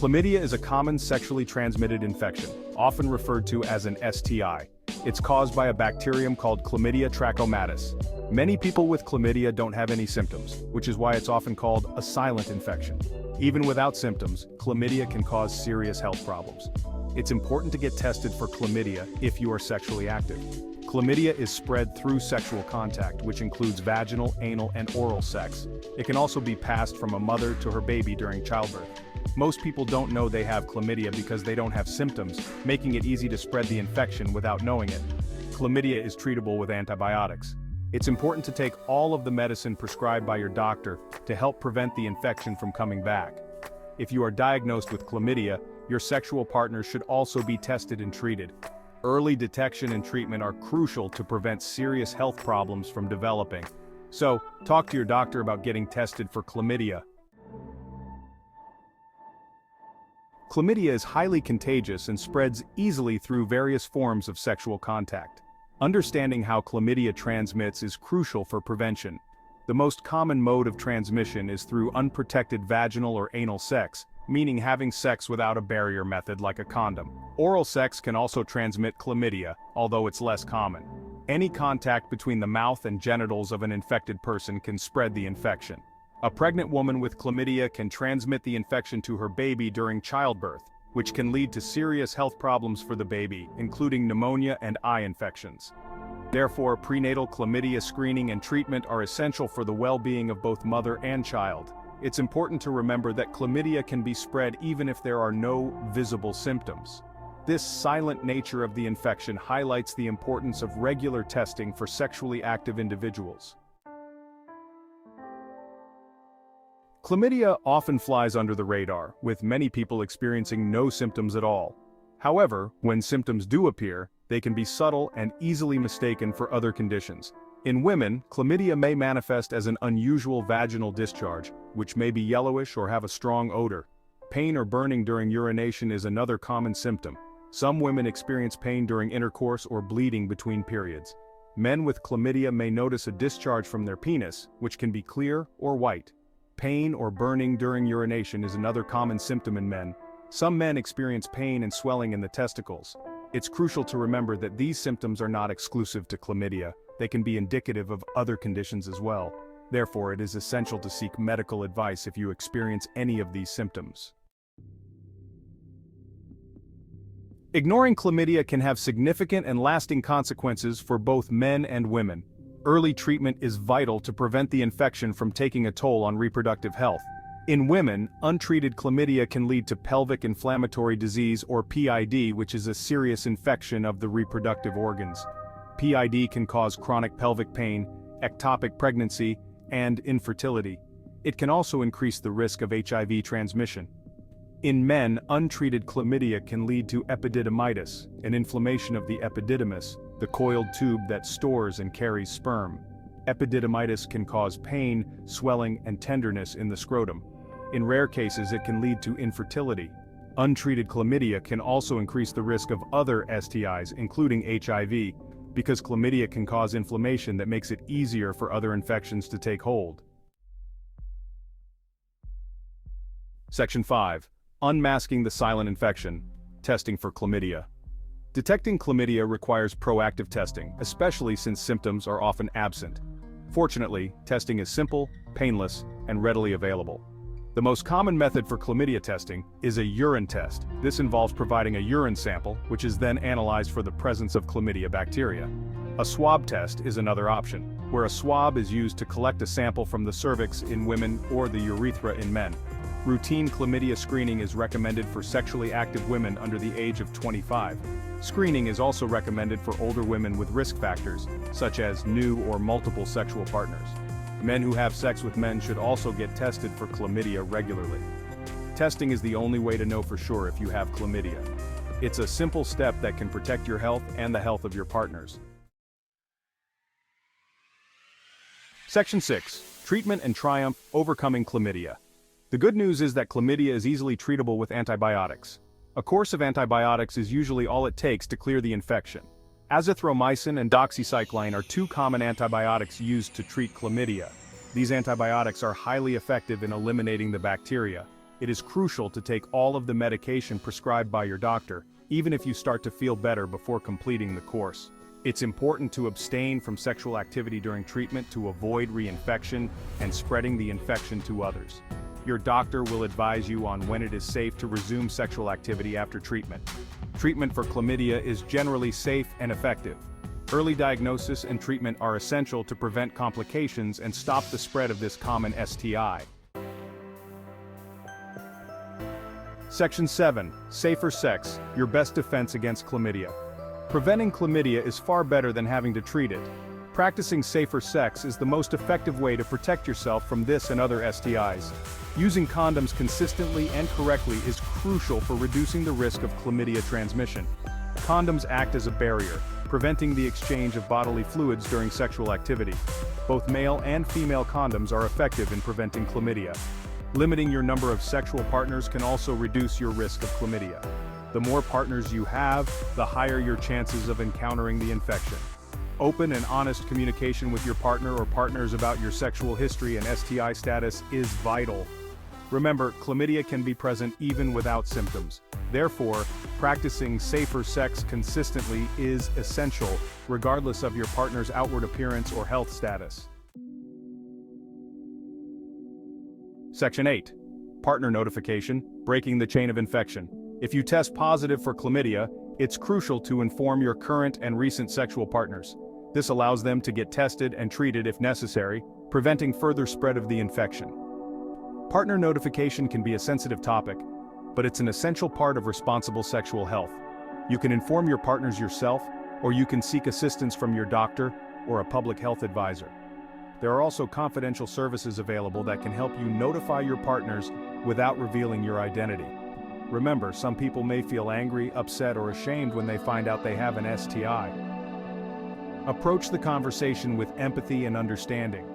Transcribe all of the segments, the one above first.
Chlamydia is a common sexually transmitted infection, often referred to as an STI. It's caused by a bacterium called Chlamydia trachomatis. Many people with chlamydia don't have any symptoms, which is why it's often called a silent infection. Even without symptoms, chlamydia can cause serious health problems. It's important to get tested for chlamydia if you are sexually active. Chlamydia is spread through sexual contact, which includes vaginal, anal, and oral sex. It can also be passed from a mother to her baby during childbirth. Most people don't know they have chlamydia because they don't have symptoms, making it easy to spread the infection without knowing it. Chlamydia is treatable with antibiotics. It's important to take all of the medicine prescribed by your doctor to help prevent the infection from coming back. If you are diagnosed with chlamydia, your sexual partner should also be tested and treated. Early detection and treatment are crucial to prevent serious health problems from developing. So, talk to your doctor about getting tested for chlamydia. Chlamydia is highly contagious and spreads easily through various forms of sexual contact. Understanding how chlamydia transmits is crucial for prevention. The most common mode of transmission is through unprotected vaginal or anal sex, meaning having sex without a barrier method like a condom. Oral sex can also transmit chlamydia, although it's less common. Any contact between the mouth and genitals of an infected person can spread the infection. A pregnant woman with chlamydia can transmit the infection to her baby during childbirth, which can lead to serious health problems for the baby, including pneumonia and eye infections. Therefore, prenatal chlamydia screening and treatment are essential for the well-being of both mother and child. It's important to remember that chlamydia can be spread even if there are no visible symptoms. This silent nature of the infection highlights the importance of regular testing for sexually active individuals. Chlamydia often flies under the radar, with many people experiencing no symptoms at all. However, when symptoms do appear, they can be subtle and easily mistaken for other conditions. In women, chlamydia may manifest as an unusual vaginal discharge, which may be yellowish or have a strong odor. Pain or burning during urination is another common symptom. Some women experience pain during intercourse or bleeding between periods. Men with chlamydia may notice a discharge from their penis, which can be clear or white. Pain or burning during urination is another common symptom in men. Some men experience pain and swelling in the testicles. It's crucial to remember that these symptoms are not exclusive to chlamydia. They can be indicative of other conditions as well. Therefore, it is essential to seek medical advice if you experience any of these symptoms. Ignoring chlamydia can have significant and lasting consequences for both men and women. Early treatment is vital to prevent the infection from taking a toll on reproductive health. In women, untreated chlamydia can lead to pelvic inflammatory disease or PID, which is a serious infection of the reproductive organs. PID can cause chronic pelvic pain, ectopic pregnancy, and infertility. It can also increase the risk of HIV transmission. In men, untreated chlamydia can lead to epididymitis, an inflammation of the epididymis, the coiled tube that stores and carries sperm. Epididymitis can cause pain, swelling, and tenderness in the scrotum. In rare cases, it can lead to infertility. Untreated chlamydia can also increase the risk of other STIs, including HIV, because chlamydia can cause inflammation that makes it easier for other infections to take hold. Section 5. Unmasking the silent infection. Testing for chlamydia. Detecting chlamydia requires proactive testing, especially since symptoms are often absent. Fortunately, testing is simple, painless, and readily available. The most common method for chlamydia testing is a urine test. This involves providing a urine sample, which is then analyzed for the presence of chlamydia bacteria. A swab test is another option, where a swab is used to collect a sample from the cervix in women or the urethra in men. Routine chlamydia screening is recommended for sexually active women under the age of 25. Screening is also recommended for older women with risk factors, such as new or multiple sexual partners. Men who have sex with men should also get tested for chlamydia regularly. Testing is the only way to know for sure if you have chlamydia. It's a simple step that can protect your health and the health of your partners. Section 6. Treatment and triumph overcoming chlamydia. The good news is that chlamydia is easily treatable with antibiotics. A course of antibiotics is usually all it takes to clear the infection. Azithromycin and doxycycline are two common antibiotics used to treat chlamydia. These antibiotics are highly effective in eliminating the bacteria. It is crucial to take all of the medication prescribed by your doctor, even if you start to feel better before completing the course. It's important to abstain from sexual activity during treatment to avoid reinfection and spreading the infection to others. Your doctor will advise you on when it is safe to resume sexual activity after treatment. Treatment for chlamydia is generally safe and effective. Early diagnosis and treatment are essential to prevent complications and stop the spread of this common STI. Section 7. Safer sex, your best defense against chlamydia. Preventing chlamydia is far better than having to treat it. Practicing safer sex is the most effective way to protect yourself from this and other STIs. Using condoms consistently and correctly is crucial for reducing the risk of chlamydia transmission. Condoms act as a barrier, preventing the exchange of bodily fluids during sexual activity. Both male and female condoms are effective in preventing chlamydia. Limiting your number of sexual partners can also reduce your risk of chlamydia. The more partners you have, the higher your chances of encountering the infection. Open and honest communication with your partner or partners about your sexual history and STI status is vital. Remember, chlamydia can be present even without symptoms. Therefore, practicing safer sex consistently is essential, regardless of your partner's outward appearance or health status. Section 8. Partner notification, breaking the chain of infection. If you test positive for chlamydia, it's crucial to inform your current and recent sexual partners. This allows them to get tested and treated if necessary, preventing further spread of the infection. Partner notification can be a sensitive topic, but it's an essential part of responsible sexual health. You can inform your partners yourself, or you can seek assistance from your doctor or a public health advisor. There are also confidential services available that can help you notify your partners without revealing your identity. Remember, some people may feel angry, upset, or ashamed when they find out they have an STI. Approach the conversation with empathy and understanding.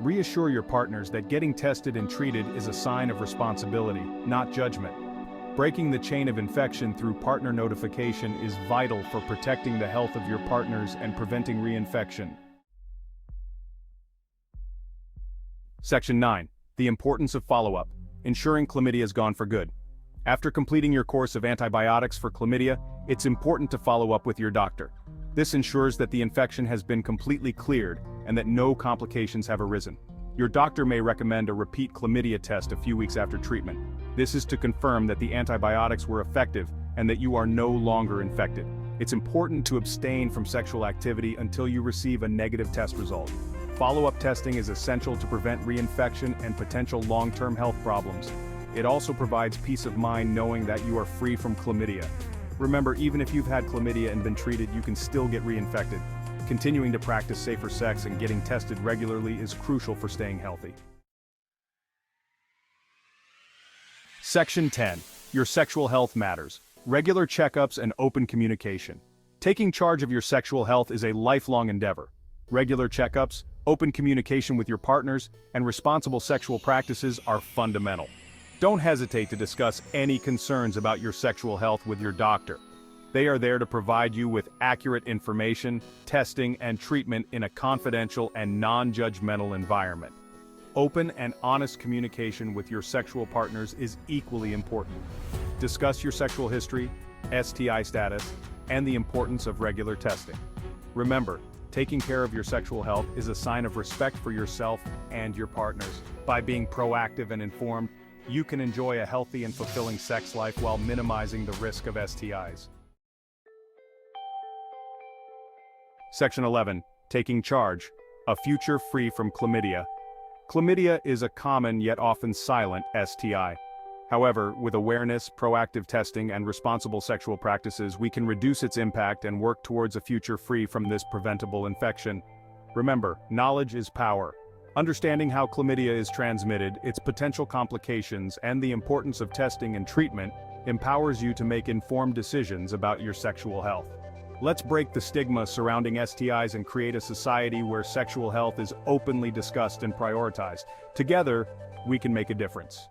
Reassure your partners that getting tested and treated is a sign of responsibility, not judgment. Breaking the chain of infection through partner notification is vital for protecting the health of your partners and preventing reinfection. Section 9. The importance of follow-up, ensuring chlamydia is gone for good. After completing your course of antibiotics for chlamydia, it's important to follow up with your doctor. This ensures that the infection has been completely cleared and that no complications have arisen. Your doctor may recommend a repeat chlamydia test a few weeks after treatment. This is to confirm that the antibiotics were effective and that you are no longer infected. It's important to abstain from sexual activity until you receive a negative test result. Follow-up testing is essential to prevent reinfection and potential long-term health problems. It also provides peace of mind knowing that you are free from chlamydia. Remember, even if you've had chlamydia and been treated, you can still get reinfected. Continuing to practice safer sex and getting tested regularly is crucial for staying healthy. Section 10. Your sexual health matters. Regular checkups and open communication. Taking charge of your sexual health is a lifelong endeavor. Regular checkups, open communication with your partners, and responsible sexual practices are fundamental. Don't hesitate to discuss any concerns about your sexual health with your doctor. They are there to provide you with accurate information, testing, and treatment in a confidential and non-judgmental environment. Open and honest communication with your sexual partners is equally important. Discuss your sexual history, STI status, and the importance of regular testing. Remember, taking care of your sexual health is a sign of respect for yourself and your partners. By being proactive and informed, you can enjoy a healthy and fulfilling sex life while minimizing the risk of STIs. Section 11. Taking charge. A future free from chlamydia. Chlamydia is a common yet often silent STI. However, with awareness, proactive testing, and responsible sexual practices, we can reduce its impact and work towards a future free from this preventable infection. Remember, knowledge is power. Understanding how chlamydia is transmitted, its potential complications, and the importance of testing and treatment empowers you to make informed decisions about your sexual health. Let's break the stigma surrounding STIs and create a society where sexual health is openly discussed and prioritized. Together, we can make a difference.